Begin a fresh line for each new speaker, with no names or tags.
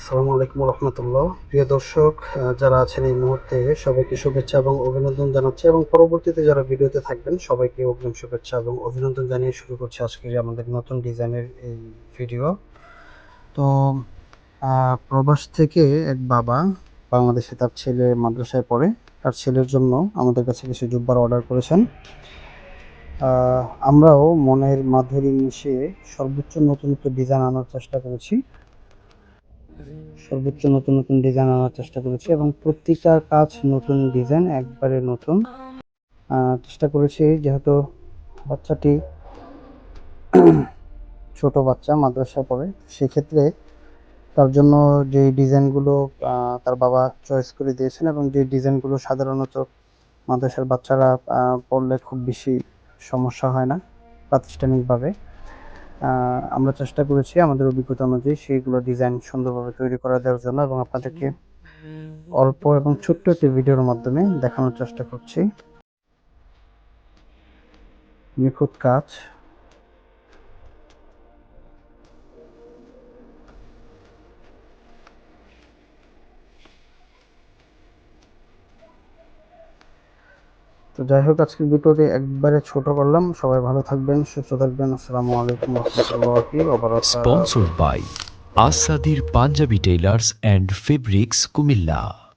আসসালামু আলাইকুম রহমতুল্লাহ। প্রিয় দর্শক, যারা আছেন এই মুহূর্তে সবাইকে শুভেচ্ছা এবং অভিনন্দন জানাচ্ছি, এবং পরবর্তীতে যারা ভিডিওতে থাকবেন সবাইকে অগ্রিম শুভেচ্ছা এবং অভিনন্দন জানিয়ে শুরু করছি আজকের আমাদের নতুন ডিজাইনের এই ভিডিও। তো প্রবাস থেকে এক বাবা বাংলাদেশে তার ছেলে মাদ্রাসায় পড়ে, তার ছেলের জন্য আমাদের কাছে কিছু জুব্বার অর্ডার করেছেন। আমরাও মনের মাধুরী মিশিয়ে সর্বোচ্চ নতুনত্ব ডিজাইন আনার চেষ্টা করেছি, সর্বোচ্চ নতুন নতুন ডিজাইন আনার চেষ্টা করেছি এবং প্রত্যেকটা কাজ নতুন ডিজাইন, একবারে নতুন চেষ্টা করেছি। যেহেতু বাচ্চাটি ছোট বাচ্চা, মাদ্রাসা পড়ে, সেক্ষেত্রে তার জন্য যে ডিজাইনগুলো তার বাবা চয়েস করে দিয়েছেন এবং যে ডিজাইনগুলো সাধারণত মাদ্রাসার বাচ্চারা পড়লে খুব বেশি সমস্যা হয় না প্রাতিষ্ঠানিকভাবে, আমরা চেষ্টা করেছি আমাদের অভিজ্ঞতা অনুযায়ী সেইগুলো ডিজাইন সুন্দরভাবে তৈরি করে দেওয়ার জন্য, এবং আপনাদেরকে অল্প এবং ছোট্ট একটি ভিডিওর মাধ্যমে দেখানোর চেষ্টা করছি নিখুঁত কাজ। তো যাই হোক, আজকের ভিডিওটি একবারে ছোট করলাম। সবাই ভালো থাকবেন, সুস্থ থাকবেন। আসসালামু আলাইকুম রহমতুল্লাহি ওয়া বারাকাতুহু।
Sponsored by Asadir Punjabi Tailors and Fabrics, Kumilla.